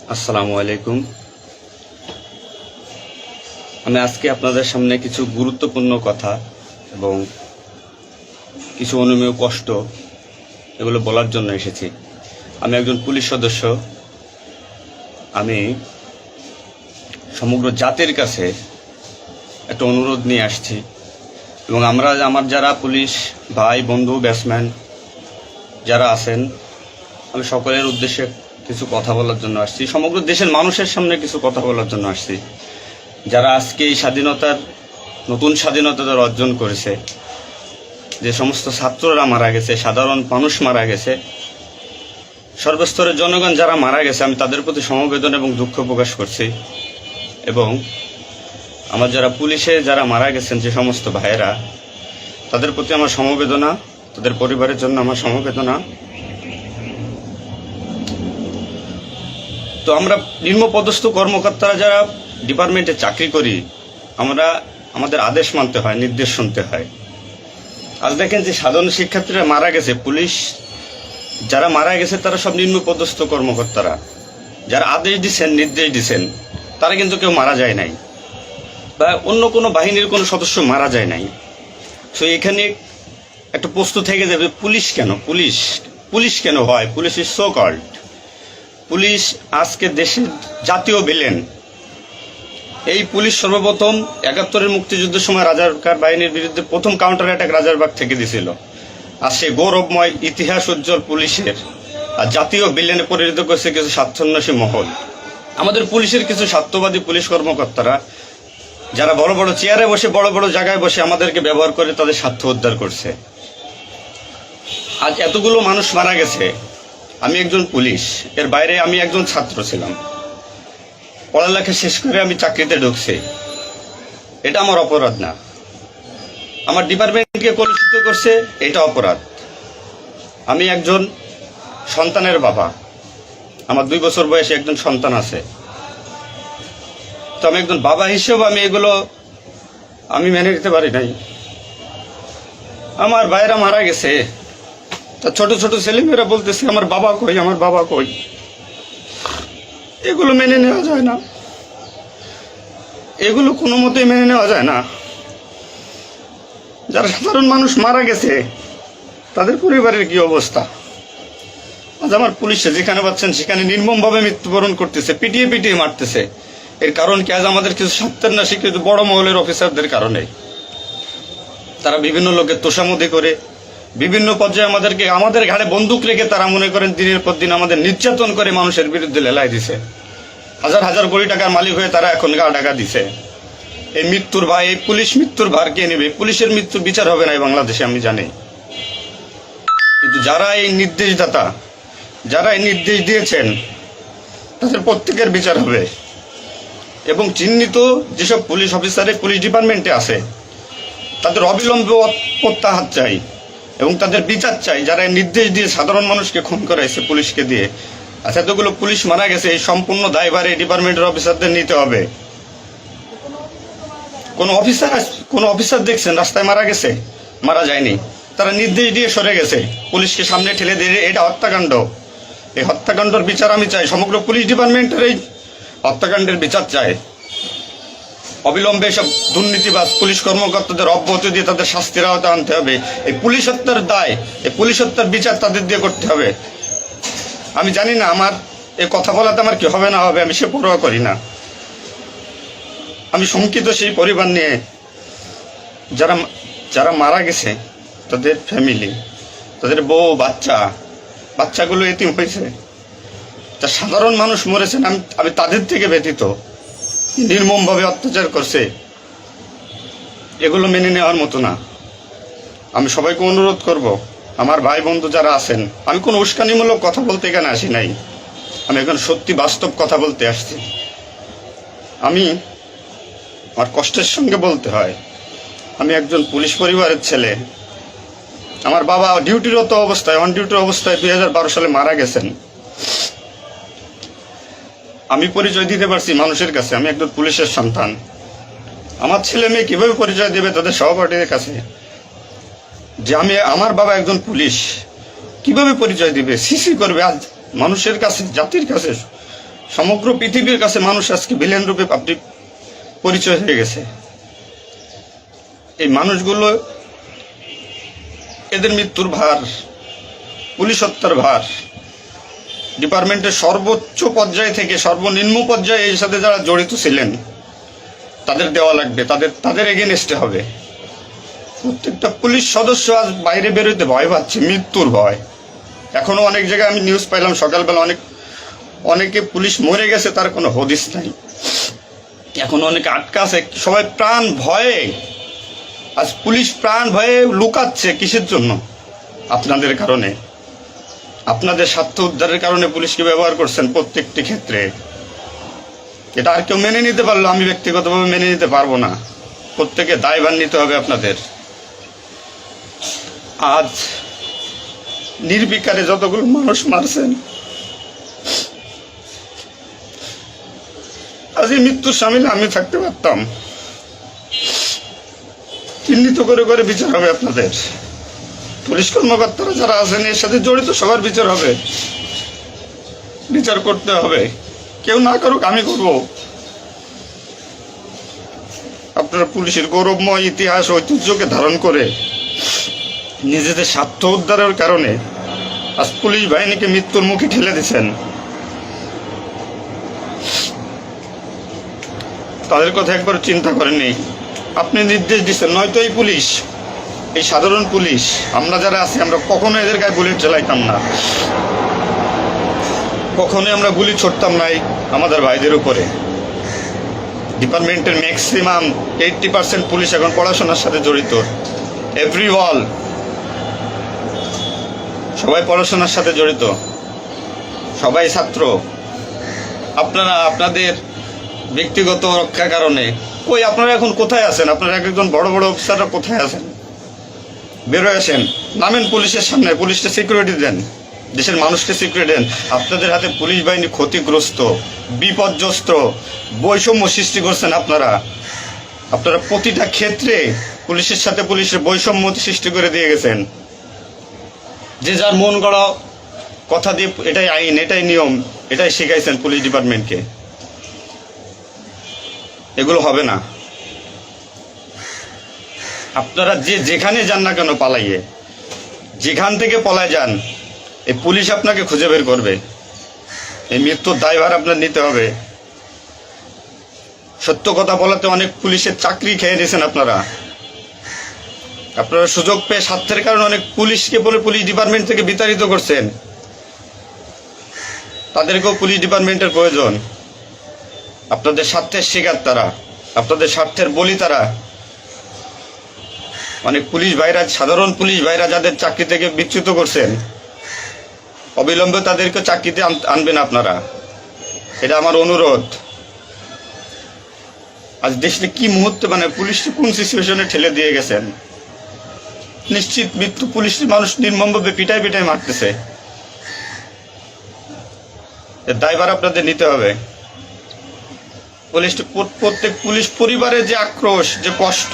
আসসালামু আলাইকুম। আমি আজকে আপনাদের সামনে কিছু গুরুত্বপূর্ণ কথা এবং কিছু অনুমেয় কষ্ট এগুলো বলার জন্য এসেছি। আমি একজন পুলিশ সদস্য। আমি সমগ্র জাতির কাছে একটা অনুরোধ নিয়ে আসছি এবং আমার যারা পুলিশ ভাই বন্ধু ব্যাটসম্যান যারা আছেন, আমি সকলের উদ্দেশ্যে কিছু কথা বলার জন্য আসছি। সমগ্র দেশের মানুষের সামনে কিছু কথা বলার জন্য আসছি। যারা আজকে এই নতুন স্বাধীনতা যারা অর্জন করেছে, যে সমস্ত ছাত্ররা মারা গেছে, সাধারণ মানুষ মারা গেছে, সর্বস্তরের জনগণ যারা মারা গেছে, আমি তাদের প্রতি সমবেদনা এবং দুঃখ প্রকাশ করছি। এবং আমার যারা পুলিশে যারা মারা গেছেন যে সমস্ত ভাইয়েরা, তাদের প্রতি আমার সমবেদনা, তাদের পরিবারের জন্য আমার সমবেদনা। তো আমরা নিম্নপদস্থ কর্মকর্তারা যারা ডিপার্টমেন্টে চাকরি করি, আমাদের আদেশ মানতে হয়, নির্দেশ শুনতে হয়। আজ দেখেন যে সাধারণ শিক্ষার্থীরা মারা গেছে, পুলিশ যারা মারা গেছে তারা সব নিম্নপদস্থ কর্মকর্তারা, যারা আদেশ দিচ্ছেন নির্দেশ দিচ্ছেন, তারা কিন্তু কেউ মারা যায় নাই, বা অন্য কোনো বাহিনীর কোনো সদস্য মারা যায় নাই। তো এখানে একটা প্রশ্ন থেকে যাবে, পুলিশ কেন, পুলিশ কেন হয়? Police is so called. Police আজকে দেশের জাতীয় ভিলেন। এই পুলিশ সর্বপ্রথম ৭১-এর মুক্তিযুদ্ধের সময় রাজাকার বাহিনীর বিরুদ্ধে প্রথম কাউন্টার অ্যাটাক রাজারবাগ থেকে দিয়েছিল। আর সে গৌরবময় ইতিহাস উজ্জ্বল পুলিশের আর জাতীয় ভিলেনে পরিণত করেছে কিছু স্বার্থান্বেষী মহল। আমাদের পুলিশের কিছু স্বার্থবাদী পুলিশ কর্মকর্তারা যারা বড় বড় চেয়ারে বসে, বড় বড় জায়গায় বসে আমাদেরকে ব্যবহার করে তাদের স্বার্থ উদ্ধার করছে। আজ এতগুলো মানুষ মারা গেছে। আমি একজন পুলিশ, এর বাইরে আমি একজন ছাত্র ছিলাম। পড়ালেখা শেষ করে আমি চাকরিতে ঢুকছি। এটা আমার অপরাধ না। আমার ডিপার্টমেন্টকে কলুষিত করছে, এটা অপরাধ। আমি একজন সন্তানের বাবা, আমার 2 বছর বয়সে একজন সন্তান আছে। তো আমি একজন বাবা হিসেবে আমি মেনে নিতে পারি নাই। আমার ভাইয়েরা মারা গেছে, তা ছোট ছোট ছেলেমেয়েরা বলতেছে আমার বাবা কই, আমার বাবা কই। এগুলো মেনে নেওয়া যায় না, এগুলো কোনো মতেই মেনে নেওয়া যায় না। যারা সাধারণ মানুষ মারা গেছে তাদের পরিবারের কি অবস্থা? আজ আমার পুলিশে যেখানে পাচ্ছেন সেখানে নির্মমভাবে মৃত্যুবরণ করতেছে, পিটিয়ে পিটিয়ে মারতেছে। এর কারণ কি? আজ আমাদের কিছু স্বার্থের না স্বীকৃত বড় মহলের অফিসারদের কারণে। তারা বিভিন্ন লোকের তোষামোদি করে, বিভিন্ন পর্যায়ে আমাদের ঘাড়ে বন্দুক রেখে তারা মনে করেন দিনের পর দিন আমাদের নির্যাতন করে মানুষের বিরুদ্ধে লেলাই দিছে। হাজার হাজার কোটি টাকার মালিক হয়ে তারা এখন গা টাকা দিছে। এই মৃত্যুর ভার, এই পুলিশ মৃত্যুর ভার কে নেবে? পুলিশের মৃত্যুর বিচার হবে না এই বাংলাদেশে, আমি জানি। কিন্তু যারা এই নির্দেশদাতা, যারা এই নির্দেশ দিয়েছেন, তাদের প্রত্যেকের বিচার হবে। এবং চিহ্নিত যেসব পুলিশ অফিসারে পুলিশ ডিপার্টমেন্টে আছে, তাদের অবিলম্বে প্রত্যাহার চাই এবং তাদের বিচার চাই, যারা নির্দেশ দিয়ে সাধারণ মানুষকে খুন করাইছে পুলিশকে দিয়ে। আচ্ছা, এতগুলো পুলিশ মারা গেছে, এই সম্পূর্ণ দায়ভার এই ডিপার্টমেন্টের অফিসারদের নিতে হবে। কোন অফিসার দেখছেন রাস্তায় মারা গেছে? মারা যায়নি। তারা নির্দেশ দিয়ে সরে গেছে, পুলিশকে সামনে ঠেলে দিয়ে। এটা হত্যাকাণ্ড। এই হত্যাকাণ্ডের বিচার আমি চাই। সমগ্র পুলিশ ডিপার্টমেন্টের এই হত্যাকাণ্ডের বিচার চাই। অবিলম্বে সব দুর্নীতিবাজ পুলিশ কর্মকর্তাদের অব্যাহতি দিয়ে তাদের শাস্তির আওতায় আনতে হবে। এই পুলিশ হত্যার দায়, এই পুলিশ হত্যার বিচার তাদের দিয়ে করতে হবে। আমি জানি না আমার এই কথা বলাতে আমার কি হবে না হবে, আমি সে পরোয়া করি না। আমি শঙ্কিত সেই পরিবার নিয়ে, যারা মারা গেছে, তাদের ফ্যামিলি, তাদের বউ বাচ্চাগুলো এতিম হয়েছে। তা সাধারণ মানুষ মরেছেন, আমি তাদের থেকে ব্যতীত। নির্মমভাবে অত্যাচার করছে, এগুলো মেনে নেওয়ার মতো না। আমি সবাইকে অনুরোধ করব, আমার ভাই বন্ধু যারা আছেন, আমি কোনো উস্কানিমূলক কথা বলতে এখানে আসি নাই। আমি এখন সত্যি বাস্তব কথা বলতে আসছি। আমার কষ্টের সঙ্গে বলতে হয়, আমি একজন পুলিশ পরিবারের ছেলে। আমার বাবা অন ডিউটির অবস্থায় 2012 সালে মারা গেছেন। আমি পরিচয় দিতে পারছি মানুষের কাছে, আমি একজন পুলিশের সন্তান। আমার ছেলে মেয়ে কিভাবে পরিচয় দেবে তাদের সহপাঠীদের কাছে যে আমার বাবা একজন পুলিশ? কিভাবে পরিচয় দিবে? সিসি করবে? আজ মানুষের কাছে, জাতির কাছে সমগ্র পৃথিবীর কাছে মানুষ আজকে ভিলেন রূপে পাবলিক পরিচয় হয়ে গেছে। এই মানুষগুলো, এদের মৃত্যুর ভার, পুলিশ হত্যার ভার ডিপার্টমেন্টের সর্বোচ্চ পর্যায়ে থেকে সর্বনিম্ন পর্যায়ে এর সাথে যারা জড়িত ছিলেন তাদের দেওয়া লাগবে, তাদের এগেনস্টে হবে। প্রত্যেকটা পুলিশ সদস্য আজ বাইরে বেরোতে ভয় পাচ্ছে, মৃত্যুর ভয়। এখনো অনেক জায়গায় আমি নিউজ পাইলাম সকালবেলা, অনেকে পুলিশ মরে গেছে, তার কোনো হদিস নাই। এখন অনেকে আটকা আছে, সবাই প্রাণ ভয়ে, আজ পুলিশ প্রাণ ভয়ে লুকাচ্ছে। কিসের জন্য? আপনাদের কারণে, আপনাদের স্বার্থ উদ্ধারের কারণে পুলিশকে ব্যবহার করছেন প্রত্যেকটি ক্ষেত্রে। এটা আর কেউ মেনে নিতে পারলো, আমি ব্যক্তিগতভাবে মেনে নিতে পারবো না। প্রত্যেকে দায়ভার নিতে হবে আপনাদের। আজ নির্বিকারে যতগুলো মানুষ মারছেন, আজ এই মৃত্যুর সামিলে আমি থাকতে পারতাম। চিহ্নিত করে করে বিচার হবে আপনাদের। পুলিশ কর্মকর্তারা যারা আছেন এর সাথে জড়িত সবার বিচার হবে, বিচার করতে হবে। কেউ না করুক, আমি করব। আপনারা পুলিশের গৌরবময় ইতিহাস ঐতিহ্যকে ধারণ করে নিজেদের স্বার্থ উদ্ধারের কারণে আজ পুলিশ বাহিনীকে মৃত্যুর মুখে ঠেলে দিচ্ছেন। তাদের কথা একবার চিন্তা করেননি। আপনি নির্দেশ দিচ্ছেন, নয়তো এই পুলিশ, এই সাধারণ পুলিশ, আমরা যারা আছি, আমরা কখনো এদের গায়ে বুলেট চালাইতাম না, কখনোই আমরা গুলি ছড়তাম নাই আমাদের ভাইদের উপরে। ডিপার্টমেন্টের ম্যাক্সিমাম 80% পুলিশ এখন পড়াশোনার সাথে জড়িত। এভরি ওয়াল, সবাই পড়াশোনার সাথে জড়িত, সবাই ছাত্র। আপনারা আপনাদের ব্যক্তিগত রক্ষার কারণে কই, আপনারা এখন কোথায় আছেন? আপনারা একজন বড় বড় অফিসাররা কোথায় আছেন? বেরোয় আসেন, নামেন পুলিশের সামনে, পুলিশকে সিকিউরিটি দেন, দেশের মানুষকে সিকিউরিটি দেন। আপনাদের হাতে পুলিশ বাহিনী ক্ষতিগ্রস্ত, বিপর্যস্ত, বৈষম্য সৃষ্টি করছেন আপনারা। আপনারা প্রতিটা ক্ষেত্রে পুলিশের সাথে পুলিশের বৈষম্য সৃষ্টি করে দিয়ে গেছেন। যে যার মন গড়া কথা দিয়ে এটাই আইন, এটাই নিয়ম, এটাই শিখাইছেন পুলিশ ডিপার্টমেন্টকে। এগুলো হবে না। আপনারা যেখানে যান না কেন পালাইয়ে, যেখান থেকে পলায় যান, এই পুলিশ আপনাকে খুঁজে বের করবে। এই মৃত্যুর দায়ভার আপনার নিতে হবে। সত্য কথা বলাতে অনেক পুলিশের চাকরি খেয়ে নিয়েছেন আপনারা। আপনারা সুযোগ পেয়ে স্বার্থের কারণে অনেক পুলিশকে বলে পুলিশ ডিপার্টমেন্ট থেকে বিতাড়িত করছেন। তাদেরকেও পুলিশ ডিপার্টমেন্টের প্রয়োজন। আপনাদের স্বার্থের শিকার তারা, আপনাদের স্বার্থের বলি তারা। অনেক পুলিশ ভাইরা, সাধারণ পুলিশ ভাইরা যাদের চাকরি থেকে বিচ্যুত করছেন, অবিলম্বে তাদেরকে চাকরিতে আনবেন আপনারা। এটা আমার অনুরোধ। আজ দেশে কি মুহূর্তে, মানে পুলিশকে কোন সিচুয়েশনে ঠেলে দিয়ে গেছেন। নিশ্চিত মৃত্যু, পুলিশ মানুষ নির্মমভাবে পিটাই পিটাই মারতেছে। এর দায়ভার আপনাদের নিতে হবে। প্রত্যেক পুলিশ পরিবারের যে আক্রোশ, যে কষ্ট,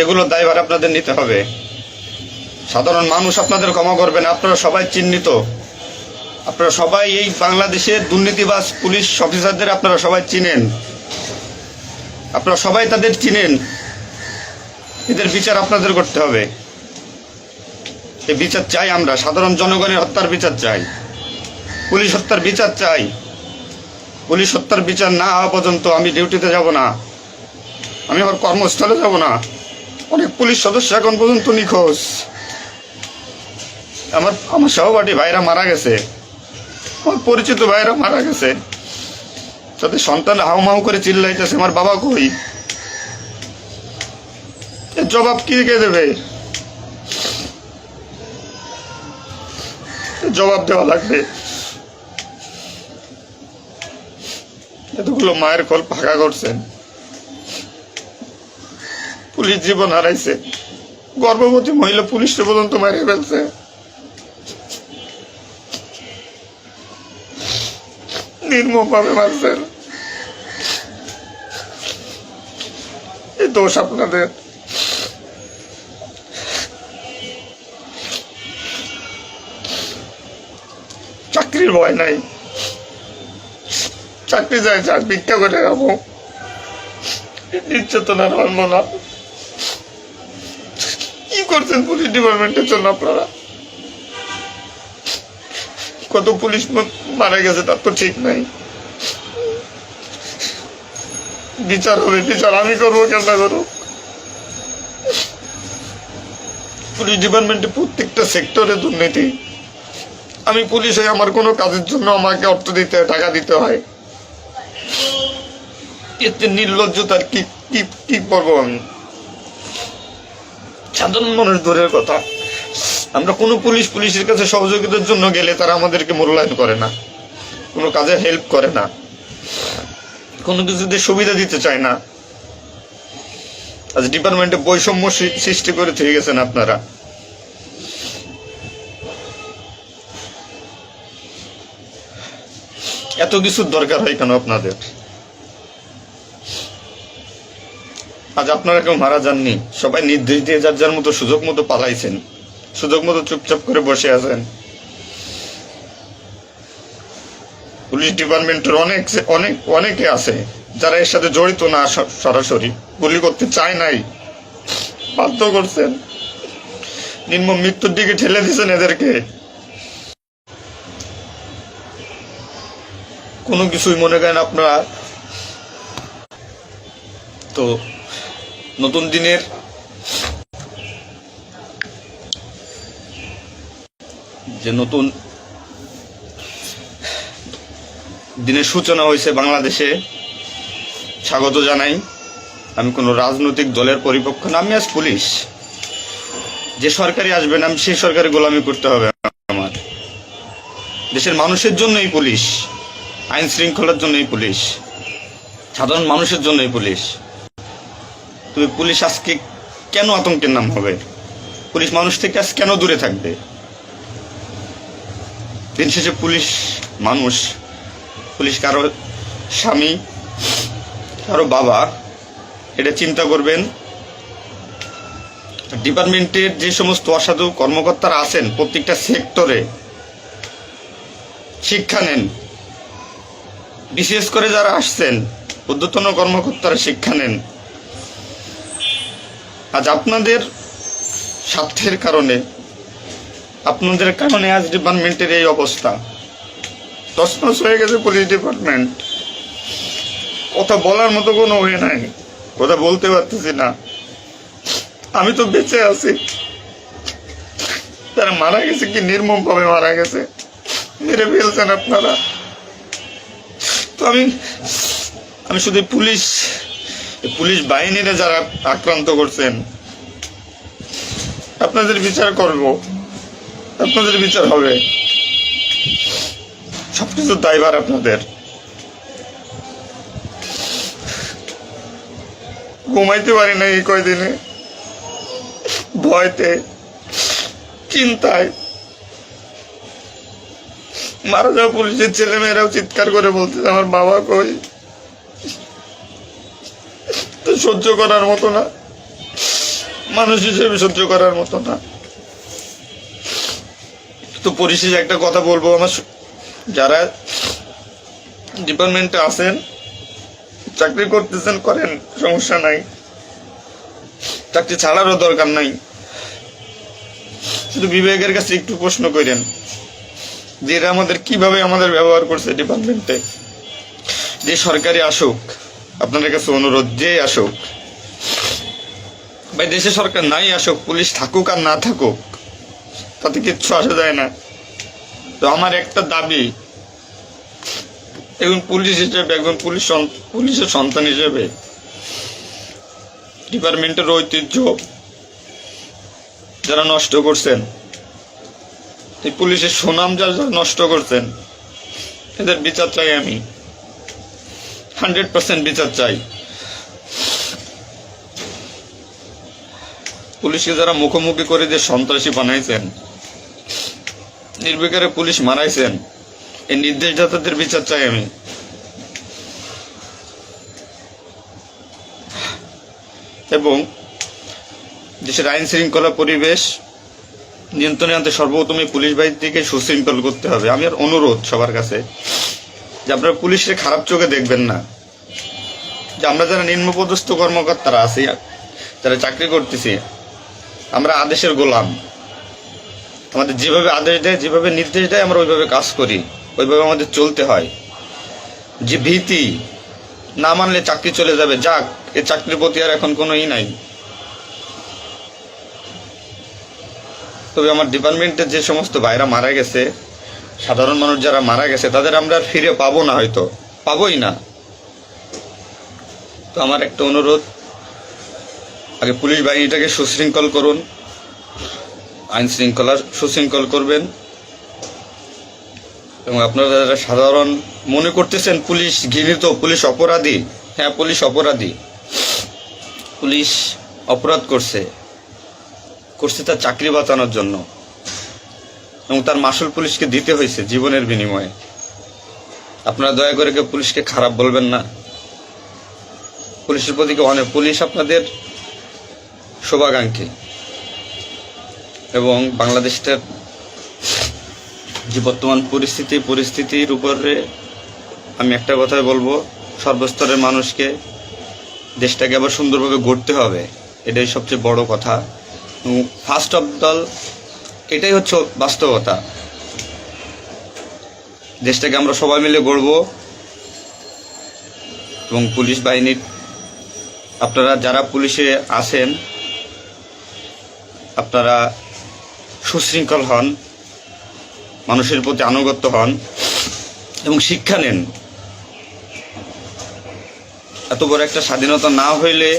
এগুলো দায়ভার আপনাদের নিতে হবে। সাধারণ মানুষ আপনাদের ক্ষমা করবে না। আপনারা সবাই চিহ্নিত, আপনারা সবাই এই বাংলাদেশের দুর্নীতিবাজ পুলিশ অফিসারদের আপনারা সবাই চিনেন, আপনারা সবাই তাদের চিনেন। এদের বিচার আপনাদের করতে হবে। এই বিচার চাই আমরা, সাধারণ জনগণের হত্যার বিচার চাই, পুলিশ হত্যার বিচার চাই। পুলিশ হত্যার বিচার না হওয়া পর্যন্ত আমি ডিউটিতে যাব না, আমি আমার কর্মস্থলে যাব না। অনেক পুলিশ সদস্য এখন পর্যন্ত নিখোঁজ। আমার সহপাঠী ভাইরা মারা গেছে, আমার পরিচিত ভাইরা মারা গেছে। তাদের সন্তান হাউমাউ করে চিল্লাইতেছে, আমার বাবা কই? এর জবাব কে দেবে? জবাব দেওয়া লাগবে। এতগুলো মায়ের কোল ফাঁকা করছেন, পুলিশ জীবন হারাইছে, গর্ভবতী মহিলা পুলিশকে পর্যন্ত মারে ফেলছে। নির্মমভাবে মারছেন। এই দোষ আপনাদের। চাকরির ভয় নাই, চাকরি যায় যাক, ভিক্ষা করে খাবো, নির্যাতন আর মানবো না। কি করছেন পুলিশ ডিপার্টমেন্টের জন্য আপনারা? কত পুলিশ মারা গেছে তার তো ঠিক নাই। বিচার হবে, বিচার আমি করবো, কেন না করবো? পুলিশ ডিপার্টমেন্টে প্রত্যেকটা সেক্টরে দুর্নীতি। আমি পুলিশ হয়ে আমার কোনো কাজের জন্য আমাকে অর্থ দিতে হয়, টাকা দিতে হয়। এতে নির্লজ্জতার কি কি কি করবো আমি? সাধারণ মানুষ দূরের কথা, আমরা কোনো পুলিশের কাছে সহযোগিতার জন্য গেলে তারা আমাদেরকে মূল্যায়ন করে না, কোনো কাজে হেল্প করে না, কোনো কিছুতে সুবিধা দিতে চায় না। আজ ডিপার্টমেন্টে বৈষম্য সৃষ্টি করে থেকে গেছেন আপনারা। এত কিছুর দরকার হয় কেন আপনাদের? আজ আপনারা কেউ মারা যাননি, সবাই নির্দেশ দিয়ে যার যার মতো সুযোগ মতো পালাইছেন, সুযোগ মতো চুপচাপ করে বসে আছেন। পুলিশ ডিপার্টমেন্টের অনেকে আছে যারা এর সাথে জড়িত না, সরাসরি গুলি করতে চায় নাই, বাধ্য করছেন, নির্মম মৃত্যুর দিকে ঠেলে দিয়েছেন এদেরকে। কোনো কিছুই মনে করেন আপনারা। তো নতুন দিনের যে নতুন দিনের সূচনা হয়েছে বাংলাদেশে, স্বাগত জানাই। আমি কোনো রাজনৈতিক দলের পরিপক্ষ না, আমি আজ পুলিশ। যে সরকারি আসবেন আমি সেই সরকারি গোলামি করতে হবে আমার। দেশের মানুষের জন্যই পুলিশ, আইন শৃঙ্খলার জন্যই পুলিশ, সাধারণ মানুষের জন্যই পুলিশ। তবে পুলিশ আজকে কেন আতঙ্কের নাম হবে? পুলিশ মানুষ থেকে আজ কেন দূরে থাকবে? দিন শেষে পুলিশ মানুষ, পুলিশ কারো স্বামী, কারো বাবা, এটা চিন্তা করবেন। ডিপার্টমেন্টের যে সমস্ত অসাধু কর্মকর্তারা আছেন প্রত্যেকটা সেক্টরে শিক্ষা নেন। বিশেষ করে যারা আসছেন ঊর্ধ্বতন কর্মকর্তারা শিক্ষা নেন। আজ আপনাদের স্বার্থের কারণে, আপনাদের কারণে আজ ডিপার্টমেন্টের এই অবস্থা। তছনছ হয়ে গেছে পুলিশ ডিপার্টমেন্ট। কথা বলার মতো কোনো ওয়ে নাই, কথা বলতে পারতেছি না। আমি তো বেঁচে আছি, তারা মারা গেছে কি নির্মম ভাবে মারা গেছে, মেরে ফেলছেন আপনারা। তো আমি শুধু পুলিশ বাহিনীরা যারা আক্রান্ত করছেন আপনাদের বিচার করব, আপনাদের বিচার হবে। সবকিছু দায়ভার আপনাদের। ঘুমাইতে পারি না এই কয়দিনে, ভয়তে, চিন্তায়। মারা যাওয়া পুলিশের ছেলেমেয়েরাও চিৎকার করে বলতেছে আমার বাবা কই। তো সহ্য করার মতো না, মানুষ হিসেবে সহ্য করার মতো না। তো পরিশেষে একটা কথা বলবো, আমার যারা ডিপার্টমেন্টে আছেন, চাকরি করতেছেন করেন, সমস্যা নাই, চাকরি ছাড়ারও দরকার নাই। শুধু বিবেকের কাছে একটু প্রশ্ন করেন যে এরা কিভাবে আমাদের ব্যবহার করছে ডিপার্টমেন্টে। যে সরকারি আসুক, আপনাদের কাছে অনুরোধ, যে আসুক ভাই, দেশে সরকার নাই আসুক, পুলিশ থাকুক আর না থাকুক তাতে কিচ্ছু আসা যায় না। তো আমার একটা দাবি, একজন পুলিশ হিসেবে, একজন পুলিশের সন্তান হিসেবে, ডিপার্টমেন্টের ঐতিহ্য যারা নষ্ট করছেন, এই পুলিশের সুনাম যারা নষ্ট করছেন, এদের বিচার চাই আমি, 100% বিচার চাই। পুলিশকে যারা মুখোমুখি করে যে সন্ত্রাসী বানাইছেন, নির্বিকারে পুলিশ মারাইছেন, এই নির্দেশদাতাদের বিচার চাই আমি। এবং দেশের আইন শৃঙ্খলা পরিবেশ নিয়ন্ত্রণে আনতে সর্বপ্রথমে পুলিশ বাহিনীকে সুশৃঙ্খল করতে হবে। আমি আর অনুরোধ সবার কাছে, যে আপনারা পুলিশের খারাপ চোখে দেখবেন না, যে আমরা যারা নিম্নপদস্থ কর্মকর্তারা আছি, যারা চাকরি করতেছি, আমরা আদেশের গোলাম। আমাদের যেভাবে আদেশ দেয়, যেভাবে নির্দেশ দেয়, আমরা ওইভাবে কাজ করি, ওইভাবে আমাদের চলতে হয়। যে ভীতি, না মানলে চাকরি চলে যাবে, যাক, এ চাকরির প্রতি আর এখন কোনো নাই। তবে আমার ডিপার্টমেন্টের যে সমস্ত ভাইরা মারা গেছে, সাধারণ মানুষ যারা মারা গেছে, তাদের আমরা আর ফিরে পাবো না, হয়তো পাবোই না। তো আমার একটা অনুরোধ, আগে পুলিশ বাহিনীটাকে সুশৃঙ্খল করুন, আইন শৃঙ্খলা সুশৃঙ্খল করবেন। এবং আপনারা যারা সাধারণ মনে করতেছেন পুলিশ ঘৃণিত, পুলিশ অপরাধী, হ্যাঁ পুলিশ অপরাধী, পুলিশ অপরাধ করছে তার চাকরি বাঁচানোর জন্য, এবং তার মাসুল পুলিশকে দিতে হয়েছে জীবনের বিনিময়ে। আপনারা দয়া করে কেউ পুলিশকে খারাপ বলবেন না। পুলিশের প্রতি অনেক, পুলিশ আপনাদের শুভাকাঙ্ক্ষী। এবং বাংলাদেশটার যে বর্তমান পরিস্থিতির উপরে আমি একটা কথাই বলবো, সর্বস্তরের মানুষকে, দেশটাকে আবার সুন্দরভাবে গড়তে হবে, এটাই সবচেয়ে বড় কথা। ফার্স্ট অফ অল এটাই হচ্ছে বাস্তবতা। দেশটাকে আমরা সবাই মিলে গড়ব। এবং পুলিশ বাহিনীর আপনারা যারা পুলিশে আছেন, আপনারা সুশৃঙ্খল হন, মানুষের প্রতি আনুগত্য হন এবং শিক্ষা নেন। এত বড় একটা স্বাধীনতা না হইলে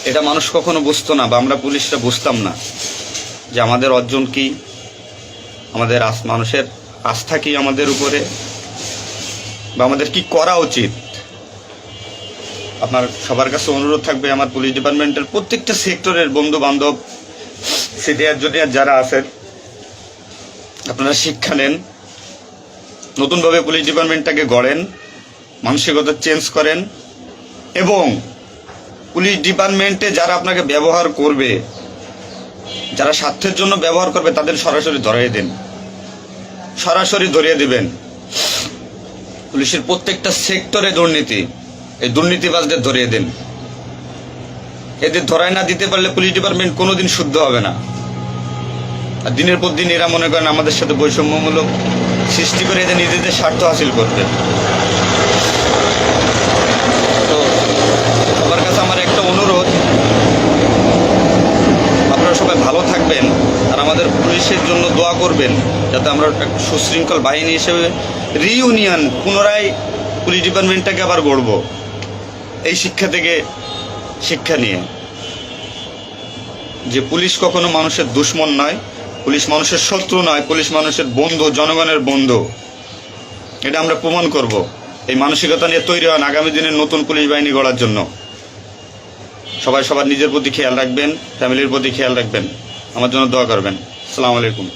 এটা মানুষ কখনো বুঝতো না, বা আমরা পুলিশরা বুঝতাম না যে আমাদের অর্জন কি, আমাদের মানুষের আস্থা কি আমাদের উপরে, বা আমাদের কি করা উচিত। আপনার সবার কাছে অনুরোধ থাকবে, আমার পুলিশ ডিপার্টমেন্টের প্রত্যেকটা সেক্টরের বন্ধু বান্ধব, সিনিয়র জুনিয়র যারা আছেন, আপনারা শিক্ষা নেন, নতুনভাবে পুলিশ ডিপার্টমেন্টটাকে গড়েন, মানসিকতা চেঞ্জ করেন। এবং পুলিশ ডিপার্টমেন্টে যারা আপনাকে ব্যবহার করবে, যারা স্বার্থের জন্য ব্যবহার করবে, তাদের সরাসরি ধরিয়ে দিবেন। পুলিশের প্রত্যেকটা সেক্টরে দুর্নীতি, এই দুর্নীতিবাজদের ধরিয়ে দেন। এদের ধরায় না দিতে পারলে পুলিশ ডিপার্টমেন্ট কোনোদিন শুদ্ধ হবে না। আর দিনের পর দিন এরা মনে করেন আমাদের সাথে বৈষম্যমূলক সৃষ্টি করে এদের নিজেদের স্বার্থ হাসিল করবে। তো সবার কাছে আমার একটা অনুরোধ, আপনারা সবাই ভালো থাকবেন আর আমাদের পুলিশের জন্য দোয়া করবেন, যাতে আমরা একটা সুশৃঙ্খল বাহিনী হিসেবে রিইউনিয়ন, পুনরায় পুলিশ ডিপার্টমেন্টটাকে আবার গড়ব, এই শিক্ষা থেকে শিক্ষা নিয়ে, যে পুলিশ কখনো মানুষের দুশ্মন নয়, পুলিশ মানুষের শত্রু নয়, পুলিশ মানুষের বন্ধু, জনগণের বন্ধু। এটা আমরা প্রমাণ করব। এই মানসিকতা নিয়ে তৈরি হন আগামী দিনের নতুন পুলিশ বাহিনী গড়ার জন্য। সবাই সবার নিজের প্রতি খেয়াল রাখবেন, ফ্যামিলির প্রতি খেয়াল রাখবেন, আমার জন্য দোয়া করবেন। আসসালামু আলাইকুম।